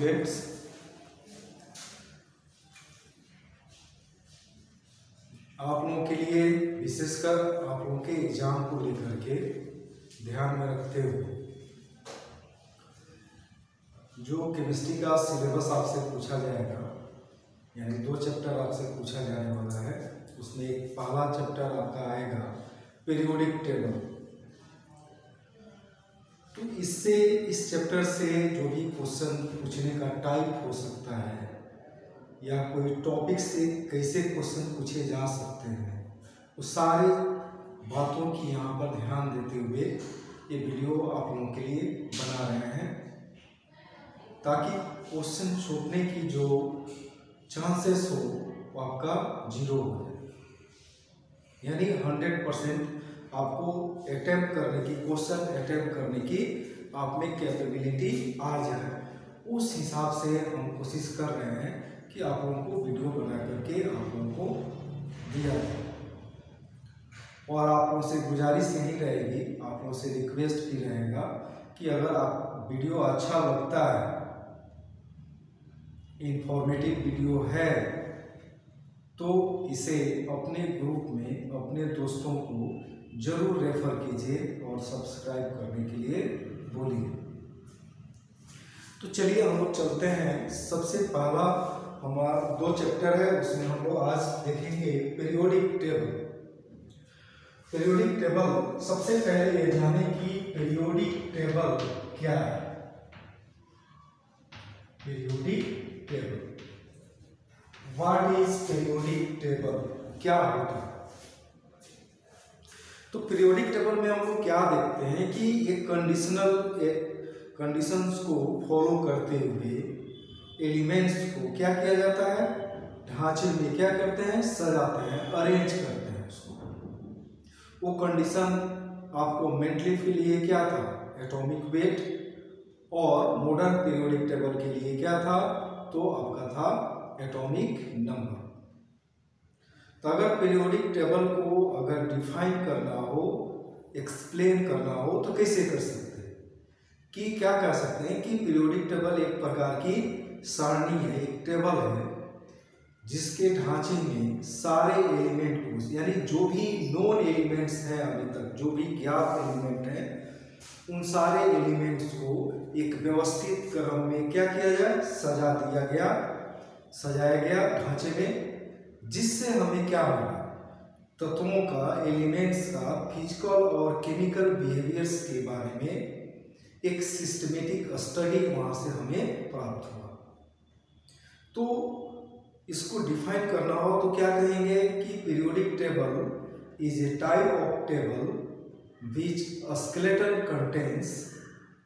Students, आप लोगों के लिए विशेषकर आप लोगों के एग्जाम को लेकर के ध्यान में रखते हुए जो केमिस्ट्री का सिलेबस आपसे पूछा जाएगा, यानी 2 चैप्टर आपसे पूछा जाने वाला है। उसमें एक पहला चैप्टर आपका आएगा पीरियोडिक टेबल। तो इससे इस चैप्टर से जो भी क्वेश्चन पूछने का टाइप हो सकता है या कोई टॉपिक से कैसे क्वेश्चन पूछे जा सकते हैं, उस सारी बातों की यहाँ पर ध्यान देते हुए ये वीडियो आप लोगों के लिए बना रहे हैं, ताकि क्वेश्चन छूटने की जो चांसेस हो वो आपका 0 हो जाए। यानी 100% आपको अटेम्प्ट करने की, क्वेश्चन अटेम्प्ट करने की आप में कैपेबिलिटी आ जाए। उस हिसाब से हम कोशिश कर रहे हैं कि आप लोगों को वीडियो बना करके आप लोगों को दिया जाए। और आप लोगों से गुजारिश यही रहेगी, आप लोगों से रिक्वेस्ट भी रहेगा कि अगर आप वीडियो अच्छा लगता है, इंफॉर्मेटिव वीडियो है, तो इसे अपने ग्रुप में अपने दोस्तों को जरूर रेफर कीजिए और सब्सक्राइब करने के लिए बोलिए। तो चलिए हम लोग चलते हैं। सबसे पहला हमारा 2 चैप्टर है, उसमें हम लोग आज देखेंगे पीरियोडिक टेबल। पीरियोडिक टेबल, सबसे पहले ये जाने कि पीरियोडिक टेबल क्या है। Periodic table, what is periodic table, क्या होता है। तो पीरियोडिक टेबल में हम लोग क्या देखते हैं कि ये कंडीशंस को फॉलो करते हुए एलिमेंट्स को क्या किया जाता है, ढांचे में क्या करते हैं, सजाते हैं, अरेंज करते हैं उसको। वो कंडीशन आपको मेंटली के लिए क्या था, एटॉमिक वेट, और मॉडर्न पीरियोडिक टेबल के लिए क्या था, तो आपका था एटॉमिक नंबर। तो अगर पीरियोडिक टेबल को अगर डिफाइन करना हो, एक्सप्लेन करना हो, तो कैसे कर सकते हैं कि क्या कह सकते हैं कि पीरियोडिक टेबल एक प्रकार की सारणी है, एक टेबल है जिसके ढांचे में सारे एलिमेंट को, यानी जो भी नोन एलिमेंट्स हैं अभी तक, जो भी ज्ञात एलिमेंट हैं, उन सारे एलिमेंट्स को एक व्यवस्थित क्रम में क्या किया जाए, सजाया गया ढांचे में, जिससे हमें क्या मिला, तत्वों का, एलिमेंट्स का फिजिकल और केमिकल बिहेवियर्स के बारे में एक सिस्टमेटिक स्टडी वहां से हमें प्राप्त हुआ। तो इसको डिफाइन करना हो तो क्या कहेंगे कि periodic table is a type of table which a skeleton contains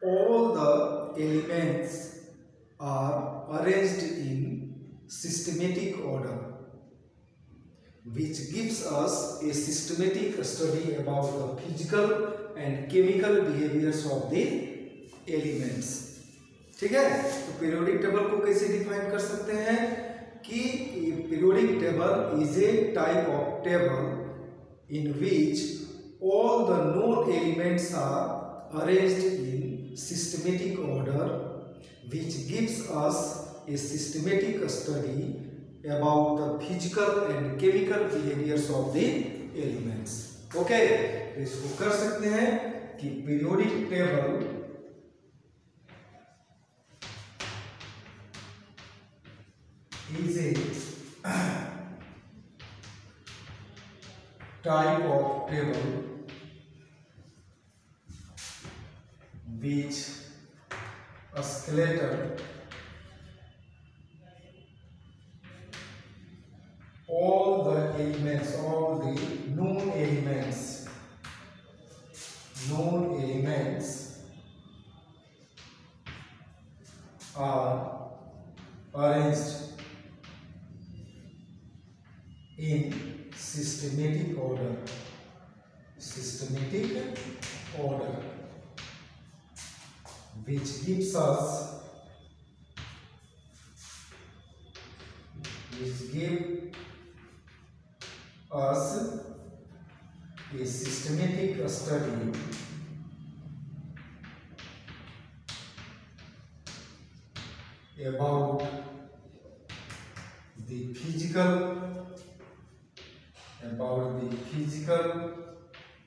all the elements are arranged in systematic order, which gives us a systematic study about the physical and chemical behaviors of the elements। ठीक है, तो periodic table को कैसे define कर सकते हैं कि periodic table is a type of table in which all the known elements are arranged in systematic order, which gives us a systematic study about the physical and chemical behaviors of the elements। Okay, तो इसको कर सकते हैं कि periodic table is a type of table which a skeleton all the elements, all the known elements are arranged in systematic order, which gives us a systematic study about the physical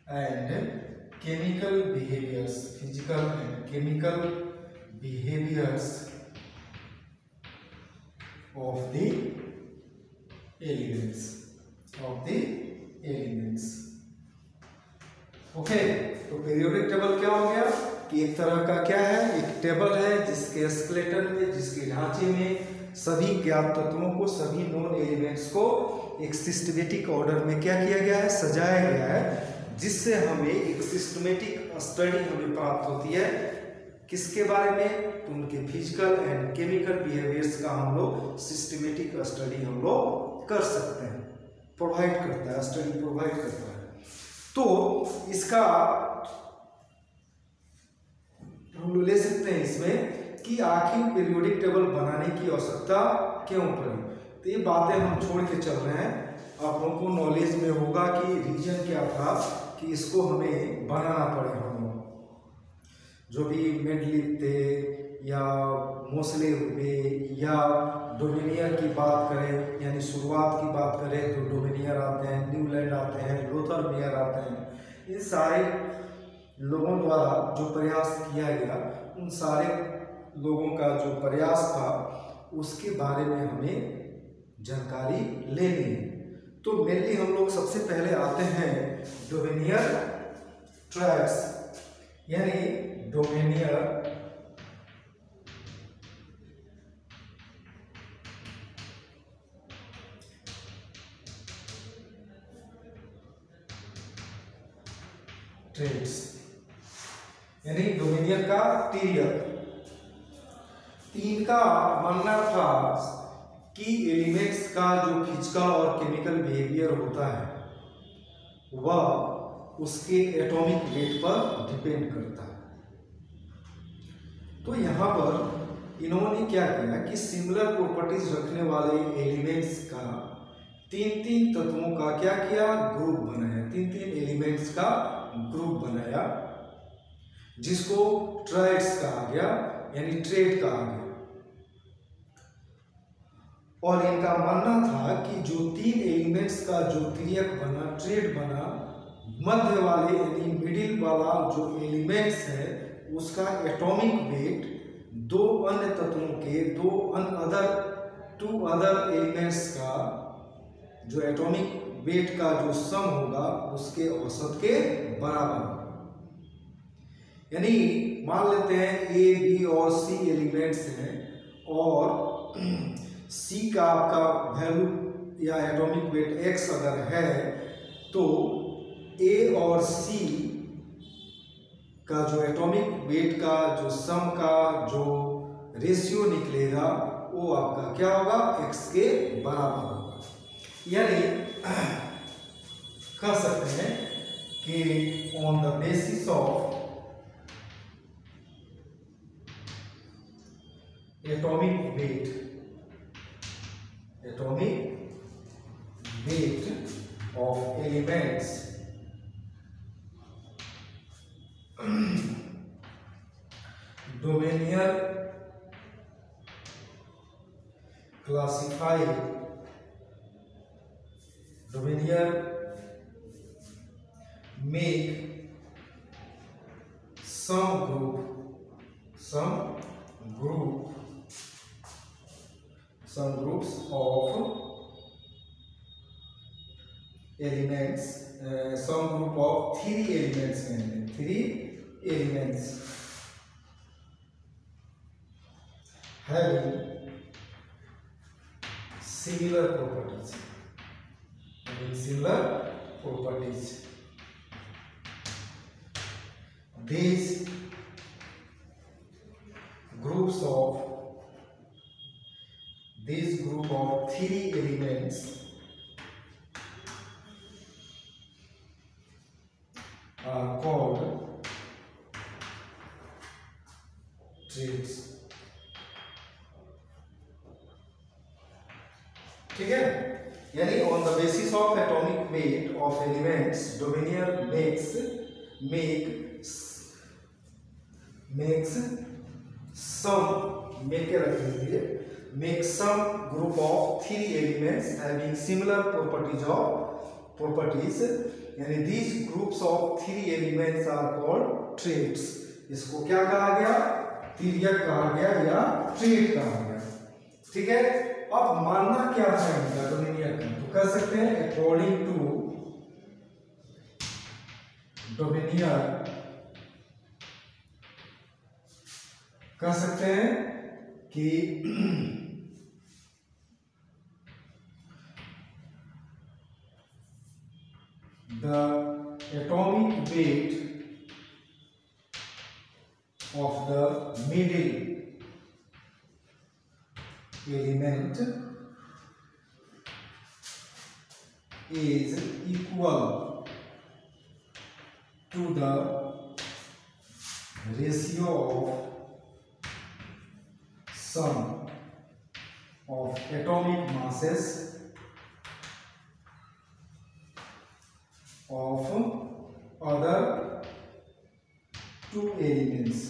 and chemical behaviors, physical and chemical behaviors of the elements, okay. तो periodic table क्या हो गया कि एक तरह का क्या है, एक टेबल है जिसके स्केलेटन में, जिसके ढांचे में सभी ज्ञात तत्वों को, सभी नोन एलिमेंट्स को एक सिस्टमेटिक ऑर्डर में क्या किया गया है, सजाया गया है, जिससे हमें एक सिस्टमेटिक स्टडी हमें प्राप्त होती है। किसके बारे में? तो उनके फिजिकल एंड केमिकल बिहेवियर्स का हम लोग सिस्टमेटिक स्टडी हम लोग कर सकते हैं, प्रोवाइड करता है, स्टडी प्रोवाइड करता है। तो इसका हम लोग ले सकते हैं इसमें कि आखिर पीरियोडिक टेबल बनाने की आवश्यकता क्यों पड़ी। तो ये बातें हम छोड़ के चल रहे हैं, आप लोगों को नॉलेज में होगा कि रीजन क्या था कि इसको हमें बनाना पड़े। हम लोग जो भी मेंडलीव थे या मोसले हुए या डोमिनियर की बात करें, यानी शुरुआत की बात करें तो डोमिनियर आते हैं, न्यूलैंड आते हैं, लोथर मेयर आते हैं। इन सारे लोगों द्वारा जो प्रयास किया गया, उन सारे लोगों का जो प्रयास था उसके बारे में हमें जानकारी लेनी है। तो मेनली हम लोग सबसे पहले आते हैं डोमिनियर ट्राइब्स, यानी डोमिनियर ट्रेड्स, यानी डोमिनियर का पीरियड। इनका मानना था कि एलिमेंट्स का जो फिजिकल और केमिकल बिहेवियर होता है वह उसके एटॉमिक वेट पर डिपेंड करता है। तो यहाँ पर इन्होंने क्या किया कि सिमिलर प्रॉपर्टीज रखने वाले एलिमेंट्स का तीन तत्वों का क्या किया, ग्रुप बनाया, तीन एलिमेंट्स का ग्रुप बनाया, जिसको ट्राइड्स कहा गया, यानी ट्रेड कहा गया। और इनका मानना था कि जो तीन एलिमेंट्स का जो तिर्यक बना, ट्रेड बना, मध्य वाले यानी मिडिल वाला जो एलिमेंट्स है उसका एटॉमिक वेट दो अन्य तत्वों के, टू अदर एलिमेंट्स का जो एटॉमिक वेट का जो सम होगा उसके औसत के बराबर। यानी मान लेते हैं ए, बी और सी एलिमेंट्स हैं और सी का आपका वैल्यू या एटॉमिक वेट एक्स अगर है तो ए और सी का जो एटॉमिक वेट का जो सम का जो रेशियो निकलेगा वो आपका क्या होगा, एक्स के बराबर होगा। यानी कह सकते हैं कि on the basis of atomic wait of elements Dominier make some groups of elements, some group of three elements having similar properties. These group of three elements are called traits. ठीक है, यानी on the basis of atomic weight of elements Dobereiner makes some मिल के रख लीजिए, make some group of 3 elements having similar properties, यानी these groups of 3 elements are called triads. इसको क्या कहा गया? तिर्यक कहा गया या ट्रेट कहा गया। ठीक है, अब मानना क्या था इनका डोमिनियन का, तो कह सकते हैं अकॉर्डिंग टू डोमिनियन, कह सकते हैं कि the atomic weight of the middle element is equal to the ratio of sum of atomic masses of other two elements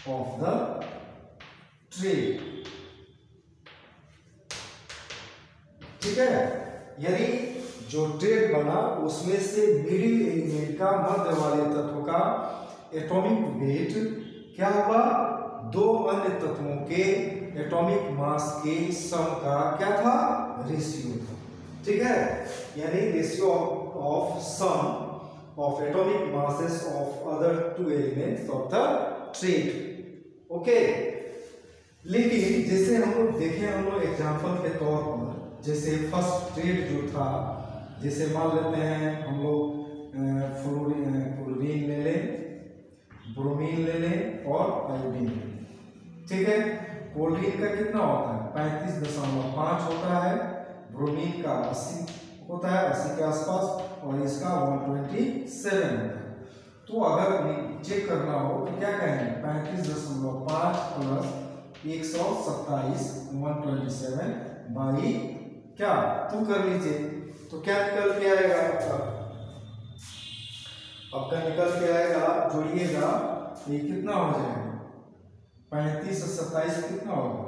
of the trait। ठीक है, यानी जो ट्रेट बना उसमें से मिडिल एलिमेंट का, मध्य वाले तत्व का एटॉमिक वेट क्या हुआ? दो अन्य तत्वों के एटॉमिक मास के सम का क्या था? रेशियो था। ठीक है, यानी ratio of sum of atomic masses of other two elements of the triad. Okay, लेकिन जैसे हम लोग देखें, हम लोग एग्जांपल के तौर पर, जैसे फर्स्ट ट्रेट जो था, जैसे मान लेते हैं हम लोग फ्लोरीन ले लें, ब्रोमीन ले लें और आयोडीन ले लें। ठीक है, क्लोरीन का कितना होता है? 35.5 होता है, ब्रोमीन का 80 होता है, 80 के आसपास, और इसका 127 होता है। तो अगर चेक करना हो तो क्या कहेंगे? 35.5 प्लस 127 127 बाई क्या 2 कर लीजिए, तो क्या निकल के आएगा? आपका निकल के आएगा, जोड़िएगा, ये कितना हो जाएगा? 35 और 27 कितना होगा?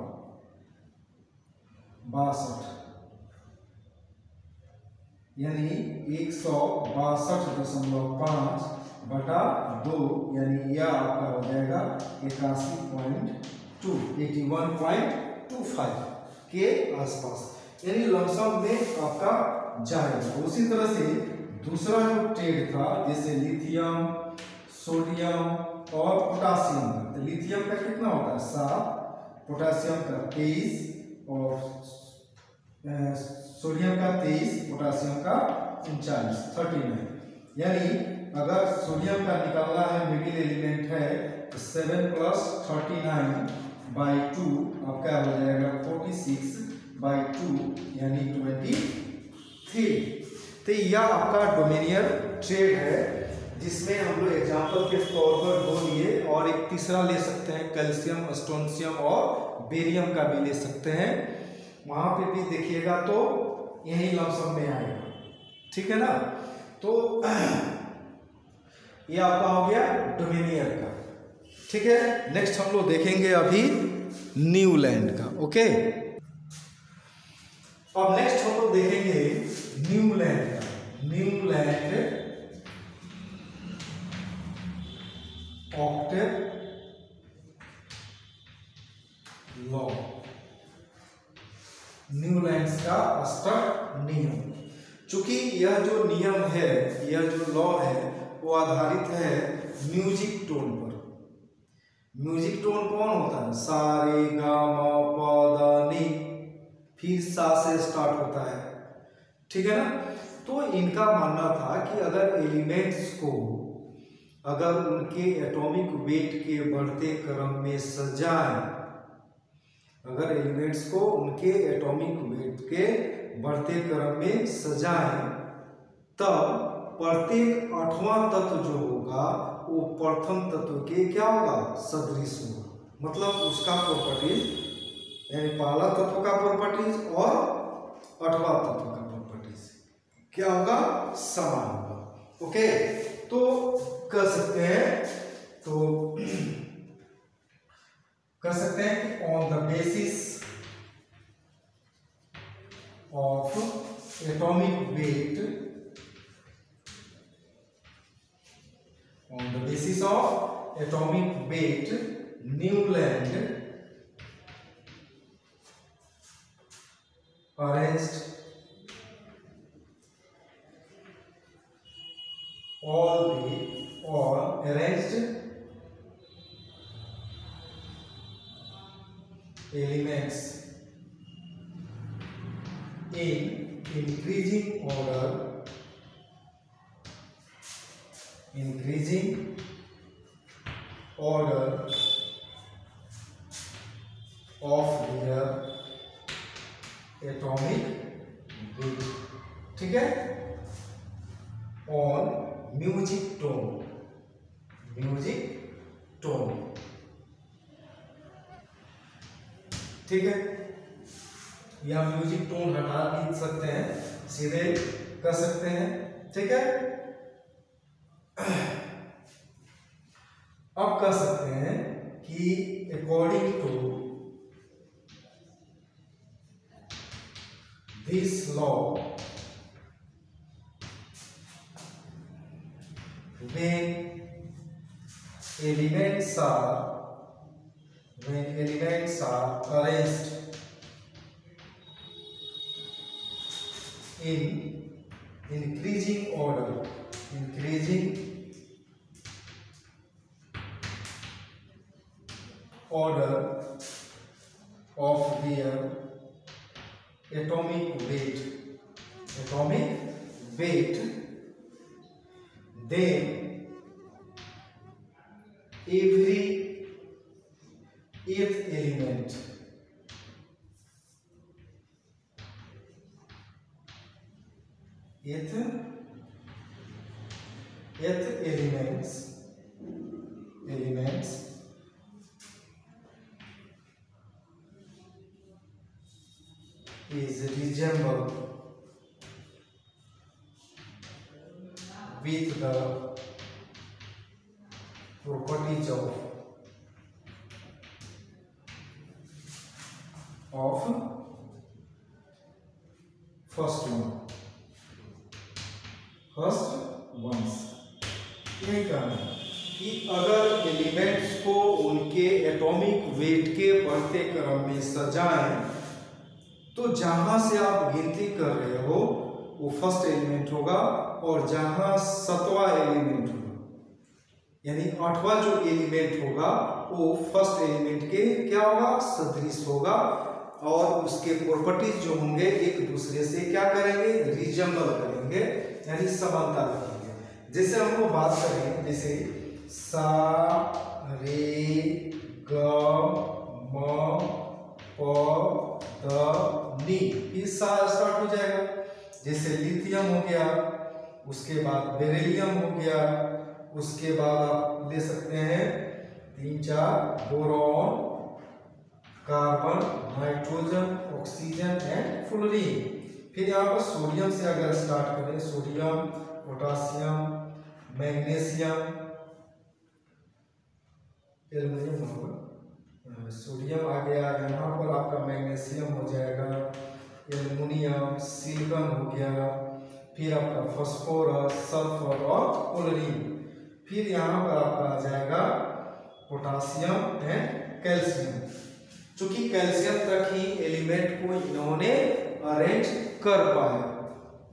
62, यानी 162.5 बटा 2, यानी यह आपका हो जाएगा 81.2 81.25 के आसपास, यानी लमसम में आपका जाएगा। उसी तरह से दूसरा जो ट्रेट था, जैसे लिथियम, सोडियम और पोटासियम का, तो लिथियम का कितना होता है? 7, पोटासियम का 23 और सोडियम का 23, पोटासियम का 39, यानी अगर सोडियम का निकालना है, मिडिल एलिमेंट है, तो 7 + 39/2 आपका हो जाएगा 46/2, यानी 23। तो यह आपका डोमिनियन ट्रेट है, जिसमें हम लोग एग्जाम्पल के तौर पर 2 लिए, और एक तीसरा ले सकते हैं, कैल्शियम, स्ट्रोंशियम और बेरियम का भी ले सकते हैं। वहां पे भी देखिएगा तो यही लमसम में आएगा। ठीक है ना, तो ये आपका हो गया डोमिनियन का। ठीक है, नेक्स्ट हम लोग देखेंगे अभी न्यूलैंड का। ओके, अब नेक्स्ट हम लोग देखेंगे न्यूलैंड का। न्यूलैंड ऑक्टेव लॉ, न्यूलैंड का अष्टक नियम। चूंकि यह जो नियम है, यह जो लॉ है, वो आधारित है म्यूजिक टोन पर। म्यूजिक टोन कौन होता है? सा रे गा मा पा धा नी, फिर सा से स्टार्ट होता है। ठीक है ना, तो इनका मानना था कि अगर एलिमेंट्स को, अगर उनके एटॉमिक वेट के बढ़ते क्रम में सजाएं, अगर एलिमेंट्स को उनके एटॉमिक वेट के बढ़ते क्रम में सजाएं, तब प्रत्येक 8वां तत्व जो होगा वो प्रथम तत्व के क्या होगा? सदृश होगा। मतलब उसका प्रॉपर्टीज, यानी पहला तत्व का प्रॉपर्टीज और 8वां तत्व का प्रॉपर्टीज क्या होगा? समान होगा। ओके, तो कर सकते हैं, तो तो कर सकते हैं कि on the basis of atomic wait, on the basis of atomic weight, Newland arranged elements in increasing order of their atomic weight, ठीक है, on म्यूजिक टोन, ठीक है, या म्यूजिक टोन हटा भी सकते हैं, सीधे कर सकते हैं, ठीक है। अब कह सकते हैं कि according to this law when elements are arranged in increasing order of their atomic weight, then every eighth element elements is resemble with the properties of first ones। यही कहना है कि अगर एलिमेंट्स को उनके एटॉमिक वेट के बढ़ते क्रम में सजाएं तो जहां से आप गिनती कर रहे हो वो फर्स्ट एलिमेंट होगा, और जहां सातवां एलिमेंट होगा यानी आठवां जो एलिमेंट होगा वो फर्स्ट एलिमेंट के क्या होगा, सदृश होगा, और उसके प्रॉपर्टीज जो होंगे एक दूसरे से क्या करेंगे, रिजेंबल करेंगे, यानी समानता रखेंगे। जैसे हम लोग बात करें, जैसे सा रे ग म प द नी, इस सा स्टार्ट हो जाएगा। जैसे लिथियम हो गया, उसके बाद बेरिलियम हो गया, उसके बाद आप ले सकते हैं 3-4 boron, carbon, nitrogen, oxygen and fluorine. फिर यहाँ पर सोडियम से अगर स्टार्ट करें, सोडियम, पोटासियम, मैग्नीशियम, एल्युमिनियम होगा, सोडियम आ गया, यहाँ पर आपका मैग्नीशियम हो जाएगा, एल्युमिनियम, सिलिकॉन हो गया, फिर आपका फास्फोरस, सल्फर और क्लोरीन, फिर यहाँ पर आपका आ जाएगा पोटासियम एंड कैल्शियम। चूंकि कैल्शियम तक ही एलिमेंट को इन्होंने अरेंज कर पाया,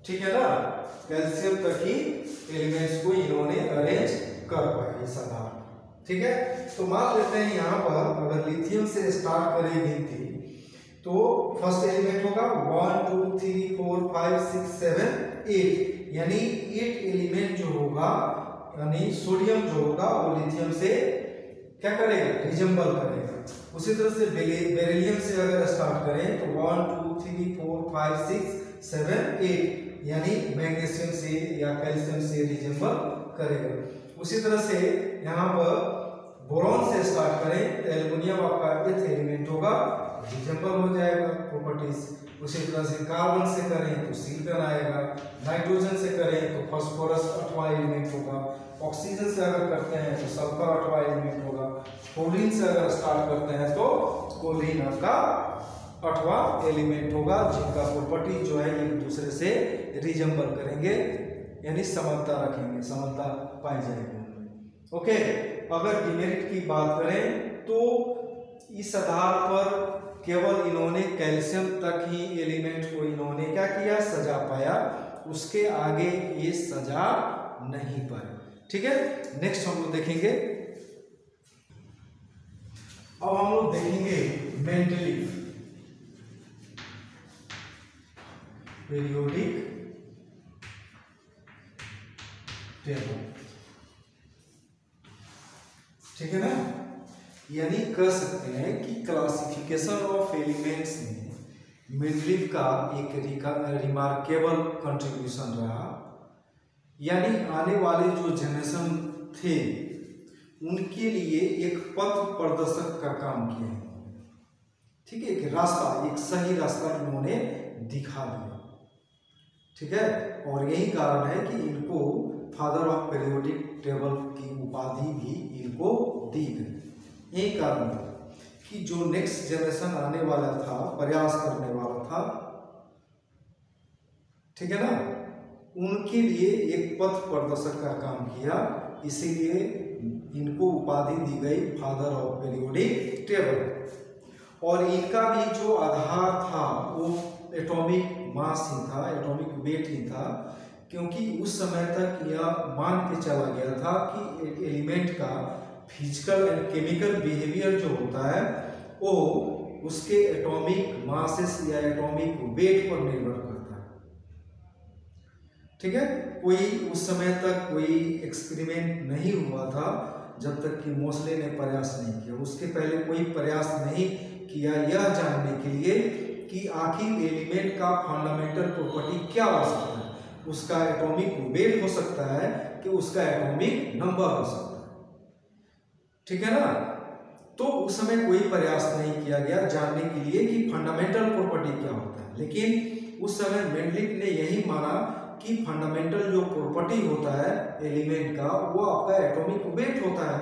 ठीक है ना, कैल्शियम तक ही एलिमेंट्स को इन्होंने अरेंज कर पाया इस आधार, ठीक है। तो मान लेते हैं यहाँ पर अगर लिथियम से स्टार्ट करें गिनती तो फर्स्ट एलिमेंट होगा 1 2 3 4 5 6 7 8, यानी 8 एलिमेंट जो होगा, यानी सोडियम जो होगा वो लिथियम से क्या करेगा, रिजेंबल करेगा। उसी तरह से बेरिलियम से अगर स्टार्ट करें तो 1 2 3 4 5 6 7 8, यानी मैग्नीशियम से या कैल्शियम से रिजेंबल करेगा। उसी तरह से यहाँ पर बोरॉन से स्टार्ट करें तो एल्युमिनियम आपका एथ एलिमेंट होगा, रिजेंबल हो जाएगा प्रॉपर्टीज। उसी तरह से कार्बन से करें तो सिलिकॉन आएगा, नाइट्रोजन से करें तो फास्फोरस 8वां एलिमेंट होगा, ऑक्सीजन से अगर करते हैं तो सल्फर 8वां एलिमेंट होगा, फ्लोरीन से अगर स्टार्ट करते हैं तो क्लोरीन आपका 8वां एलिमेंट होगा, जिनका प्रॉपर्टी जो है एक दूसरे से रिजेंबल करेंगे, यानी समानता रखेंगे, समानता पाई जाएगी। ओके, अगर डिमेरिट की बात करें तो इस आधार पर केवल इन्होंने कैल्शियम तक ही एलिमेंट को इन्होंने क्या किया, सजा पाया, उसके आगे ये सजा नहीं पाए। ठीक है, नेक्स्ट हम लोग देखेंगे, अब हम लोग देखेंगे मेंडलीव पीरियोडिक टेबल। ठीक है ना, यानी कह सकते हैं कि क्लासिफिकेशन ऑफ एलिमेंट्स में मेंडलीव का एक रिमार्केबल कंट्रीब्यूशन रहा, यानी आने वाले जो जनरेशन थे उनके लिए एक पथ प्रदर्शक का काम किया है। ठीक है, एक रास्ता, एक सही रास्ता इन्होंने दिखा दिया। ठीक है, और यही कारण है कि इनको फादर ऑफ पीरियोडिक टेबल की उपाधि भी इनको दी गई। यही कारण है कि जो नेक्स्ट जनरेशन आने वाला था, प्रयास करने वाला था, ठीक है ना, उनके लिए एक पथ प्रदर्शक का काम किया, इसीलिए इनको उपाधि दी गई फादर ऑफ पीरियोडिक टेबल। और इनका भी जो आधार था वो एटॉमिक मास ही था, एटॉमिक वेट ही था, क्योंकि उस समय तक यह मान के चला गया था कि एलिमेंट का फिजिकल एंड केमिकल बिहेवियर जो होता है वो उसके एटॉमिक मासेस या एटॉमिक वेट पर निर्भर करता है। ठीक है, कोई उस समय तक कोई एक्सपेरिमेंट नहीं हुआ था जब तक कि मोसले ने प्रयास नहीं किया। उसके पहले कोई प्रयास नहीं किया यह जानने के लिए कि आखिर एलिमेंट का फंडामेंटल प्रॉपर्टी क्या हो सकता है, उसका एटॉमिक वेट हो सकता है कि उसका एटॉमिक नंबर हो सकता है। ठीक है ना, तो उस समय कोई प्रयास नहीं किया गया जानने के लिए कि फंडामेंटल प्रॉपर्टी क्या होता है। लेकिन उस समय मेंडलीव ने यही माना कि फंडामेंटल जो प्रॉपर्टी होता है एलिमेंट का वो आपका एटॉमिक वेट होता है।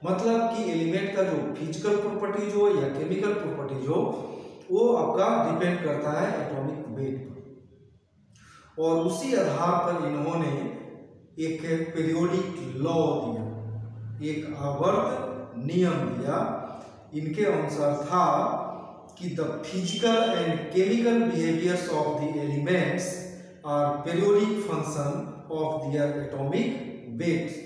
मतलब कि एलिमेंट का जो फिजिकल प्रॉपर्टी जो या केमिकल प्रॉपर्टी जो वो आपका डिपेंड करता है एटॉमिक वेट पर। और उसी आधार पर इन्होंने एक पीरियोडिक लॉ दिया, एक आवर्त नियम दिया। इनके अनुसार था कि the physical and chemical behaviours of the elements are periodic function of their atomic weight.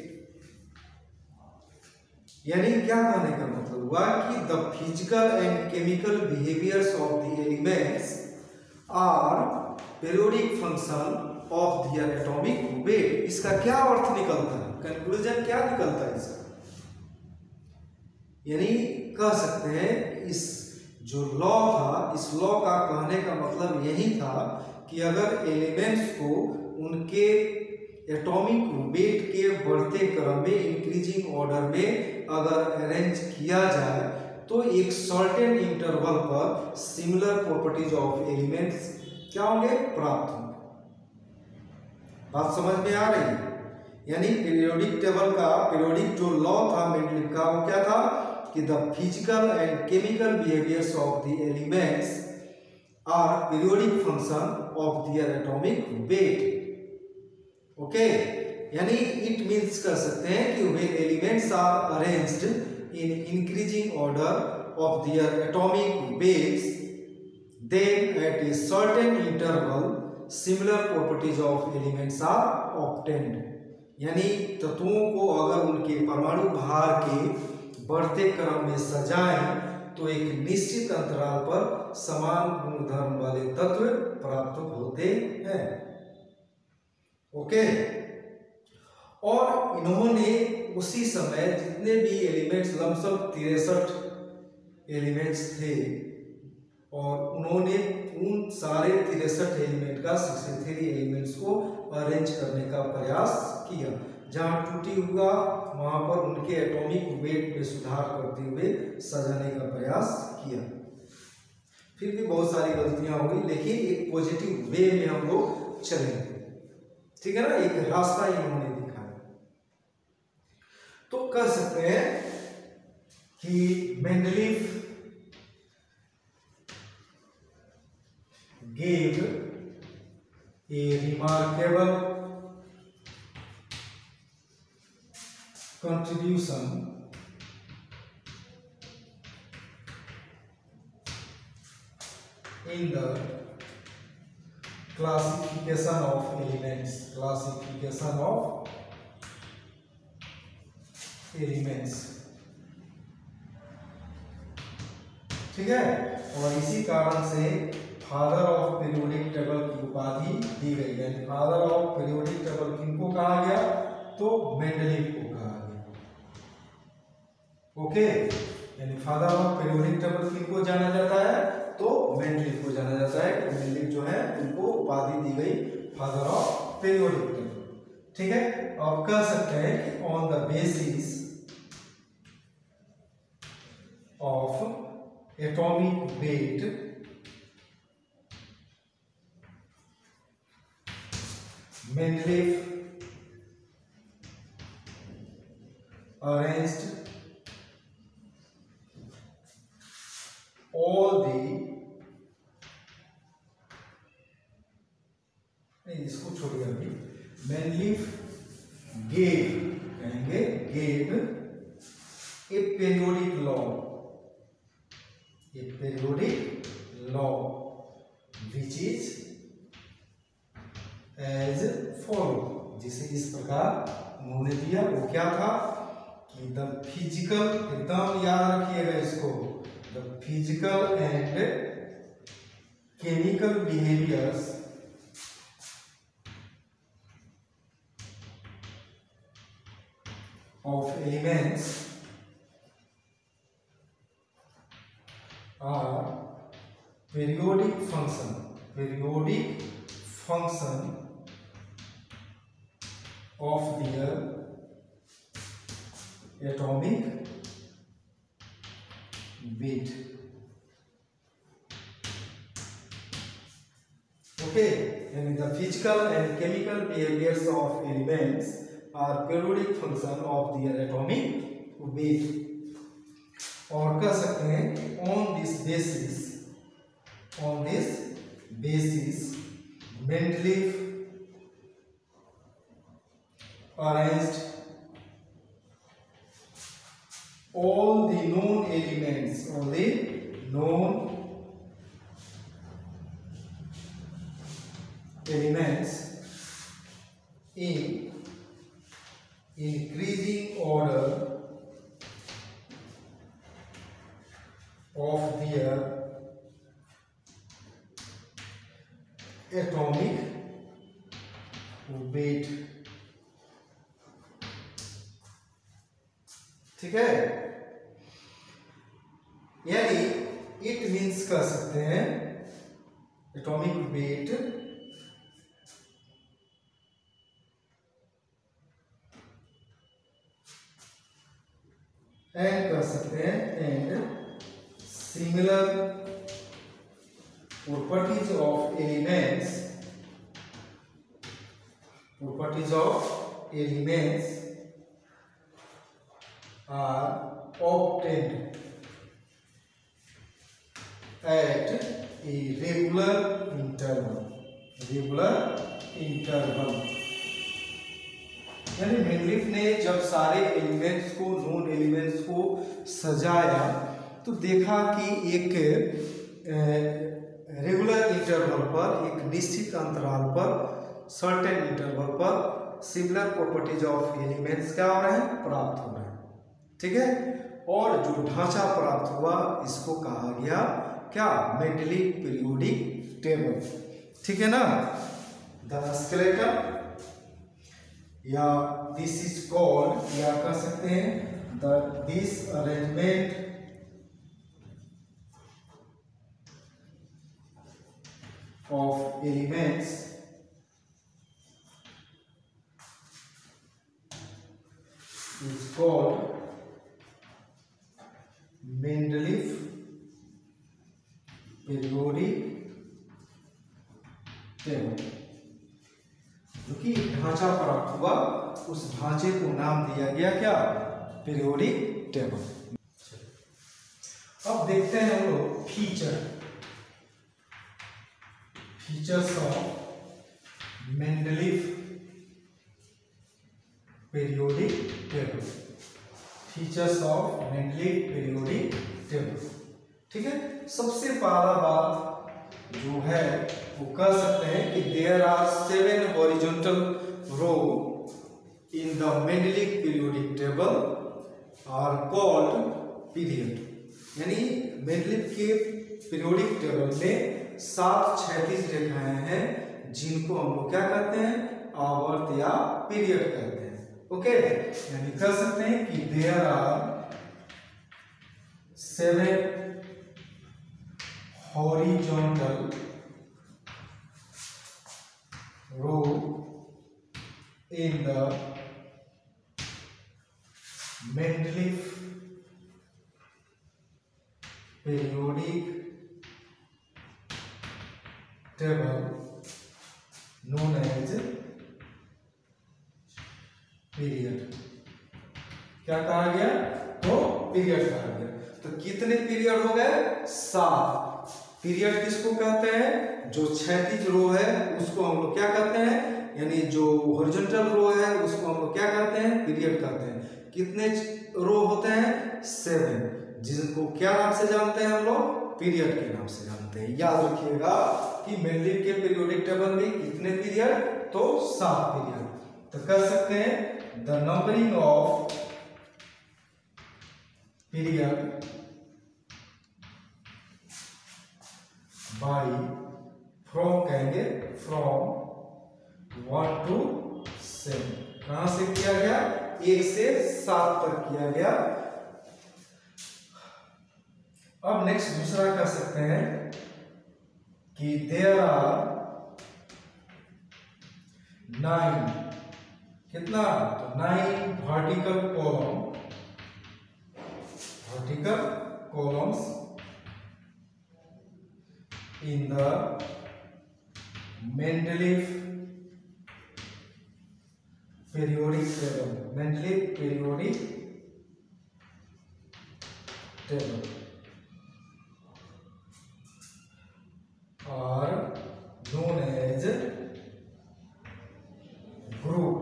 यानी क्या कहने का मतलब हुआ कि the physical and chemical behaviours of the elements are periodic function of their atomic weight. इसका क्या अर्थ निकलता है, कंक्लूजन क्या निकलता है इसका? यानी कह सकते हैं इस जो लॉ था, इस लॉ का कहने का मतलब यही था कि अगर एलिमेंट्स को उनके एटॉमिक वेट के बढ़ते क्रम में इंक्रीजिंग ऑर्डर में अगर अरेंज किया जाए तो एक सर्टेन इंटरवल पर सिमिलर प्रॉपर्टीज ऑफ एलिमेंट्स क्या होंगे, प्राप्त होंगे। बात समझ में आ रही है? यानी पीरियोडिक टेबल का पीरियोडिक जो लॉ था मेंडलीव का वो क्या था कि the physical and chemical behaviours of the elements are periodic function of their atomic weight. Okay, यानी इट मीन्स कर सकते हैं कि when elements are arranged in increasing order of their atomic weights then at a certain interval similar properties of elements are obtained. यानी तत्वों को अगर उनके परमाणु भार के बढ़ते क्रम में सजाएं तो एक निश्चित अंतराल पर समान गुणधर्म वाले तत्व प्राप्त होते हैं। ओके, और इन्होंने उसी समय जितने भी एलिमेंट्स लमसम 63 एलिमेंट्स थे और उन्होंने उन सारे 63 एलिमेंट का 63 एलिमेंट्स को अरेंज करने का प्रयास किया। जहाँ त्रुटि हुआ वहां पर उनके एटॉमिक वेट में सुधार करते हुए सजाने का प्रयास किया। फिर भी बहुत सारी गलतियां हुई, लेकिन एक पॉजिटिव वे में हम लोग चलेंगे, ठीक है ना, एक रास्ता इन्होंने दिखाया। तो कह सकते हैं कि Mendeleev gave a remarkable contribution in the classification of elements, ठीक है। और इसी कारण से फादर ऑफ पीरियोडिक टेबल की उपाधि दी गई। यानी फादर ऑफ पीरियोडिक टेबल किनको कहा गया, तो मेंडलीफ को कहा गया। ओके, यानी फादर ऑफ पीरियोडिक टेबल किनको जाना जाता है, तो मेंडलीफ को जाना जाता है। मेंडलीफ जो है उनको उपाधि दी गई फादर ऑफ पीरियोडिक टेबल, ठीक है। अब कह सकते हैं कि on the basis of atomic wait Mendeleev arranged all the, नहीं इसको छोड़िए अभी, Mendeleev gave, कहेंगे gave a periodic law which is as follow, जिसे इस प्रकार उन्होंने दिया। वो क्या था कि द फिजिकल, एकदम याद रखिएगा इसको, the physical and chemical behaviours of elements are periodic function of their atomic weight. Okay, and the physical and chemical behaviors of elements are periodic function of their atomic weight. और कह सकते हैं on this basis Mendeleev arranged all the known elements in increasing order of their atomic weight, ठीक है। यानी it means कह सकते हैं एटॉमिक वेट एंड कह सकते हैं and similar properties of elements are obtained at a regular interval। यानी मेंडलीफ ने जब सारे एलिमेंट्स को, नोन एलिमेंट्स को सजाया तो देखा कि एक रेगुलर इंटरवल पर, एक निश्चित अंतराल पर, सर्टेन इंटरवल पर सिमिलर प्रॉपर्टीज ऑफ एलिमेंट्स क्या हो रहे हैं, प्राप्त हो रहे हैं, ठीक है। और जो ढांचा प्राप्त हुआ इसको कहा गया क्या, मेंडलीफ पीरियोडिक टेबल, ठीक है ना। द स्केलेटन या दिस इज कॉल्ड, या कह सकते हैं this arrangement of elements table, जो कि ढांचा प्राप्त हुआ, उस ढांचे को नाम दिया गया क्या? Periodic table. अब देखते हैं हम लोग features of Mendeleev periodic table. Features of Mendeleev periodic table, ठीक है। सबसे पहला बात जो है वो कह सकते हैं कि there are 7 horizontal row in the Mendeleev periodic table are called period. यानी मेंडलीफ के पीरियोडिक टेबल में 7 क्षैतिज रेखाएं हैं जिनको हम लोग क्या कहते हैं? आवर्त या पीरियड कहते हैं। ओके, यानी कह सकते हैं कि there are 7 horizontal row in the Mendeleev periodic table known as period। क्या कहा गया? तो पीरियड कहा गया। तो कितने पीरियड हो गए? 7। पीरियड किसको कहते हैं? जो क्षैतिज रो है उसको हम लोग क्या कहते हैं? यानी जो हॉरिजॉन्टल रो है उसको हम लोग क्या कहते हैं? पीरियड कहते हैं। कितने रो होते हैं? 7, जिनको क्या नाम से जानते हैं हम लोग? पीरियड के नाम से जानते हैं। याद रखिएगा कि मेंडलीफ के पीरियोडिक टेबल में कितने पीरियड? तो 7 पीरियड। तो कह सकते हैं the numbering of period by from कहेंगे फ्रॉम 1 to 7। कहां से किया गया? 1 से 7 तक किया गया। अब नेक्स्ट दूसरा कह सकते हैं कि देयर आर 9, कितना? तो 9 vertical columns in the Mendeleev periodic table are known as group।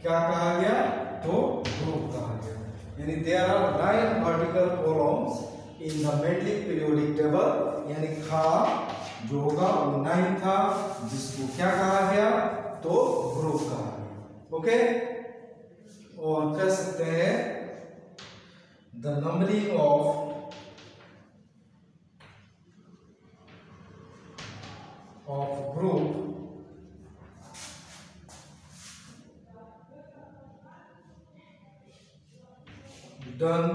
क्या कहा गया? तो ग्रुप कहा गया। यानी there are 9 vertical columns in the Mendeleev periodic table. यानी खा जो होगा वो 9 था, जिसको क्या कहा गया? तो ग्रुप कहा गया। ओके, और कह सकते हैं the numbering of group done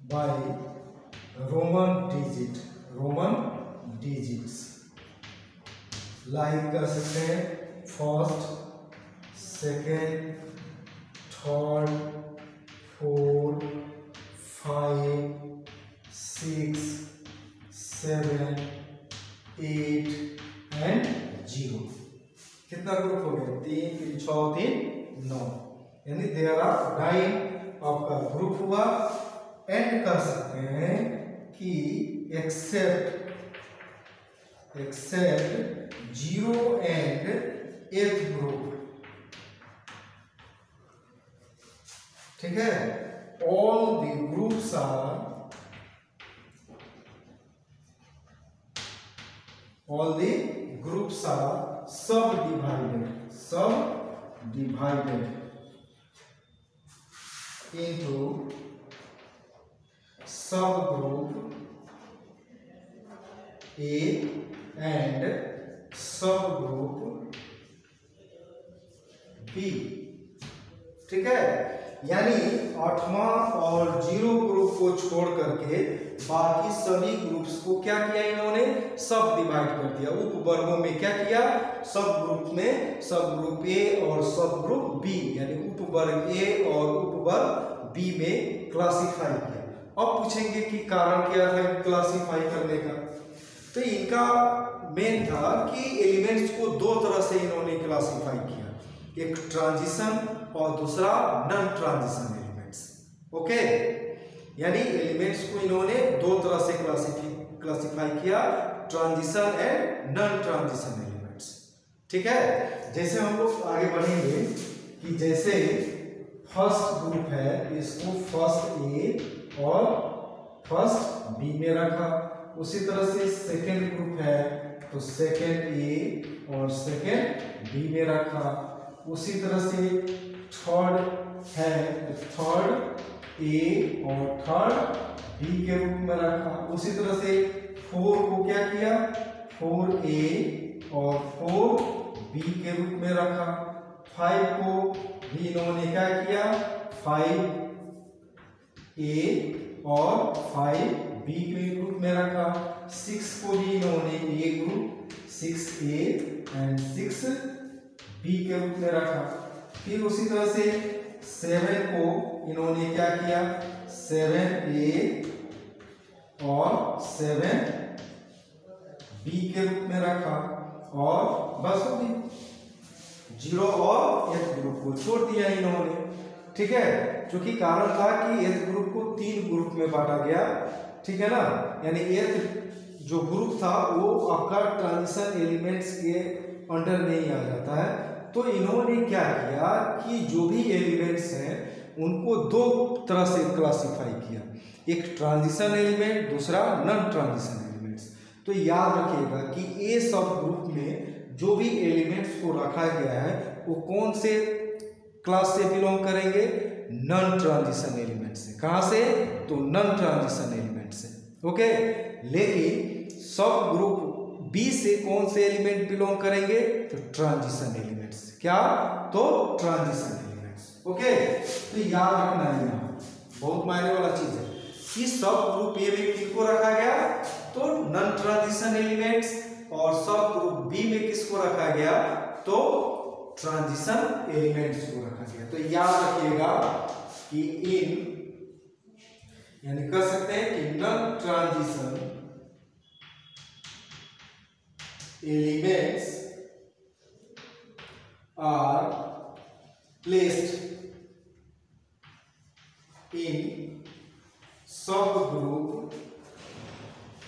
by Roman digits, like कर सकते हैं 1st, 2nd, 3rd, 4th, 5, 6, 7, 8 and 0। कितना ग्रुप हो गया? 3, 3, 6, 3, 9। यानी देयर आर 9 आपका ग्रुप हुआ। एंड कर सकते हैं कि एक्सेप्ट 0 and 8th ग्रुप, ठीक है। All the groups are subdivided into subgroup A and subgroup B, ठीक है। यानी 8वां और 0 ग्रुप को छोड़ करके बाकी सभी ग्रुप्स को क्या किया इन्होंने? सब डिवाइड कर दिया। उप वर्गों में क्या किया? सब ग्रुप में सब ग्रुप ए और सब ग्रुप बी, यानी उप वर्ग ए और उप वर्ग बी में क्लासिफाई किया। अब पूछेंगे कि कारण क्या था क्लासिफाई करने का? तो इनका मेन था कि एलिमेंट्स को दो तरह से इन्होंने क्लासिफाई किया, एक ट्रांजिशन और दूसरा नॉन ट्रांजिशन एलिमेंट्स। ओके, यानी एलिमेंट्स को इन्होंने दो तरह से क्लासिफाई किया, transition and non transition elements. ठीक है, जैसे हम लोग आगे बढ़ेंगे कि जैसे फर्स्ट ग्रुप है, इसको फर्स्ट ए और फर्स्ट बी में रखा, उसी तरह से सेकेंड ग्रुप है तो सेकेंड ए और सेकेंड बी में रखा, उसी तरह से थर्ड है तो थर्ड ए और थर्ड बी के रूप में रखा, उसी तरह से फोर को क्या किया, फोर ए और फोर बी के रूप में रखा, फाइव को भी इन्होंने क्या किया, फाइव ए और फाइव बी के रूप में रखा, सिक्स को भी इन्होंने A group, six A and six B के रूप में रखा। फिर उसी तरह से सेवन को इन्होंने क्या किया, सेवन ए और सेवन बी के रूप में रखा, और बस अभी जीरो और एथ ग्रुप को छोड़ दिया इन्होंने। ठीक है, क्योंकि कारण था कि एथ ग्रुप को तीन ग्रुप में बांटा गया। ठीक है ना, यानी एथ जो ग्रुप था वो आपका ट्रांजिशन एलिमेंट्स के अंडर नहीं आ जाता है, तो इन्होंने क्या किया कि जो भी एलिमेंट्स हैं उनको दो तरह से क्लासिफाई किया, एक ट्रांजिशन एलिमेंट, दूसरा नॉन ट्रांजिशन एलिमेंट्स। तो याद रखिएगा कि ए सब ग्रुप में जो भी एलिमेंट्स को रखा गया है वो कौन से क्लास से बिलोंग करेंगे, नॉन ट्रांजिशन एलिमेंट से। कहां से, तो नॉन ट्रांजिशन एलिमेंट से। ओके, लेकिन सब ग्रुप बी से कौन से एलिमेंट बिलोंग करेंगे, तो ट्रांजिशन एलिमेंट्स। क्या, तो ट्रांजिशन एलिमेंट्स। ओके, तो याद रखना है, यहाँ बहुत मायने वाला चीज है कि सब ग्रुप ए में किसको रखा गया, तो नॉन ट्रांजिशन एलिमेंट्स, और सब ग्रुप बी में किसको रखा गया, तो ट्रांजिशन एलिमेंट्स को रखा गया। तो याद रखिएगा कि इन, यानी कह सकते हैं कि non transition elements are placed in sub group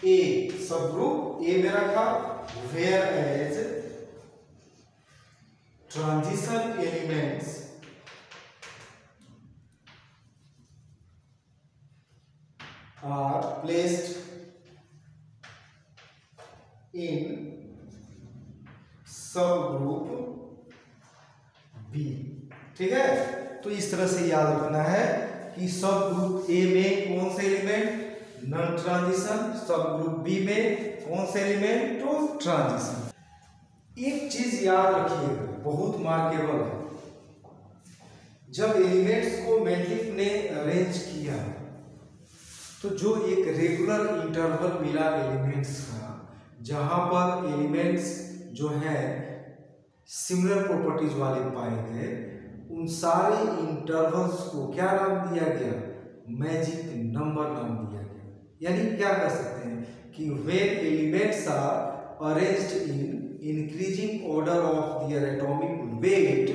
A, sub group A में रखा, whereas transition elements are placed in sub group B. ठीक है, तो इस तरह से याद रखना है कि सब ग्रुप ए में कौन से एलिमेंट, नॉन ट्रांजिशन, सब ग्रुप बी में कौन से एलिमेंट, तो ट्रांजिशन। एक चीज याद रखिएगा, बहुत मार्केबल है, जब एलिमेंट्स को मेंडलीफ ने अरेंज किया तो जो एक रेगुलर इंटरवल मिला एलिमेंट्स का, जहां पर एलिमेंट्स जो है सिमिलर प्रॉपर्टीज वाले पाए गए, उन सारे इंटरवल्स को क्या नाम दिया गया, मैजिक नंबर नाम दिया गया। यानी क्या कर सकते हैं कि when elements are arranged in increasing order of their atomic weight,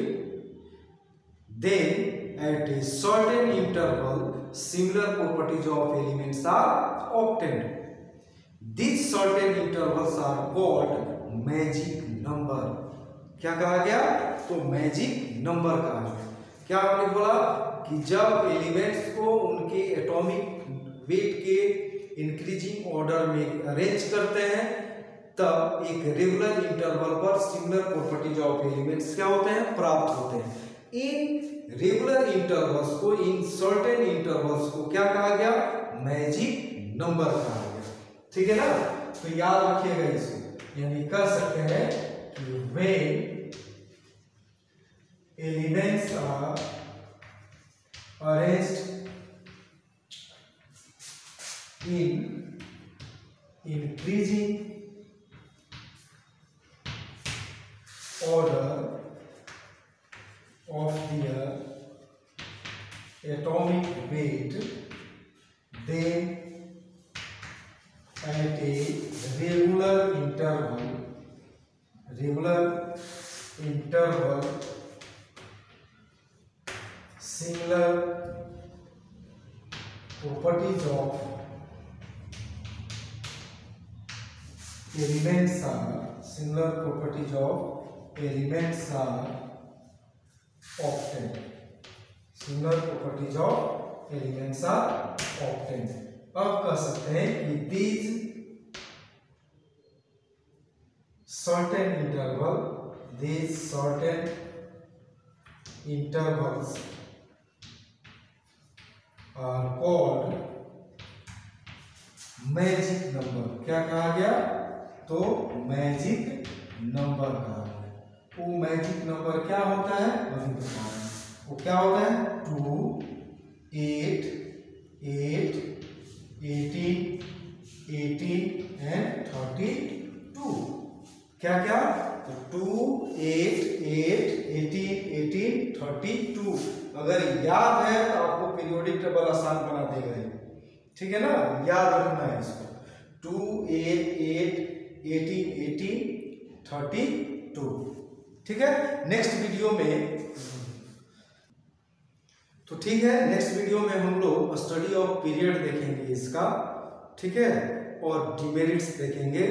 then at a certain interval similar properties of elements are obtained. These certain intervals are called magic number. क्या कहा गया, तो मैजिक नंबर कहा गया। क्या आपने बोला कि जब एलिमेंट्स को उनके एटॉमिक वेट के इंक्रीजिंग ऑर्डर में अरेंज करते हैं, तब एक रेगुलर इंटरवल पर सिमिलर प्रॉपर्टीज ऑफ एलिमेंट्स क्या होते हैं, प्राप्त होते हैं। इन रेगुलर इंटरवल्स को, इन सर्टेन इंटरवल्स को क्या कहा गया, मैजिक नंबर कहा गया। ठीक है ना, तो याद रखिएगा इसको, यानी कह सकते हैं कि when elements are arranged in increasing order of their atomic weight, then at a regular interval regular interval singular properties of elements are similar properties of elements are obtained. Similar properties of elements are obtained. अब कह सकते हैं कि these certain intervals are called magic number. क्या कहा गया? तो magic number कहा गया। वो मैजिक नंबर क्या होता है अभी बता रहे हैं। वो क्या होता है? 2, 8, 8, 18, 18 एंड 32। क्या क्या? तो 2, 8, 8, 18, 18, 32। अगर याद है तो आपको पीरियोडिक टेबल आसान बना देगा, ठीक है ना? याद रखना है इसको। 2, 8, 8, 18, 18, 32। ठीक है। नेक्स्ट वीडियो में नेक्स्ट वीडियो में हम लोग स्टडी ऑफ पीरियड देखेंगे इसका, ठीक है, और डिमेरिट्स देखेंगे।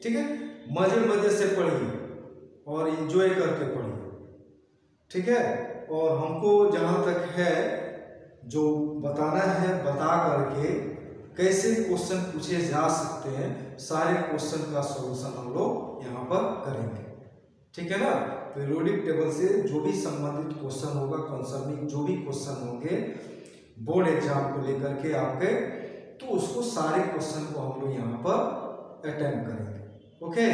ठीक है, मजे से पढ़िए और एंजॉय करके पढ़िए, ठीक है। और हमको जहाँ तक है जो बताना है बता करके कैसे क्वेश्चन पूछे जा सकते हैं, सारे क्वेश्चन का सॉल्यूशन हम लोग यहाँ पर करेंगे, ठीक है ना। पीरियोडिक टेबल से जो भी संबंधित क्वेश्चन होगा, कंसर्निंग जो भी क्वेश्चन होंगे बोर्ड एग्जाम को लेकर के आपके, तो उसको सारे क्वेश्चन को हम लोग यहाँ पर अटेम्प्ट करेंगे। ओके,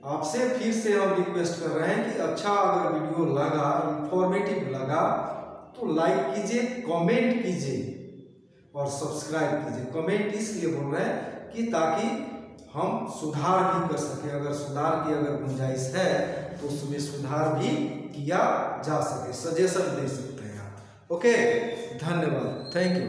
आपसे फिर से हम रिक्वेस्ट कर रहे हैं कि अच्छा अगर वीडियो लगा, इंफॉर्मेटिव लगा तो लाइक कीजिए, कमेंट कीजिए और सब्सक्राइब कीजिए। कमेंट इसलिए बोल रहे हैं कि ताकि हम सुधार भी कर सके। अगर सुधार की गुंजाइश है तो उसमें सुधार भी किया जा सके, सजेशन दे सकते हैं आप। ओके, धन्यवाद, थैंक यू।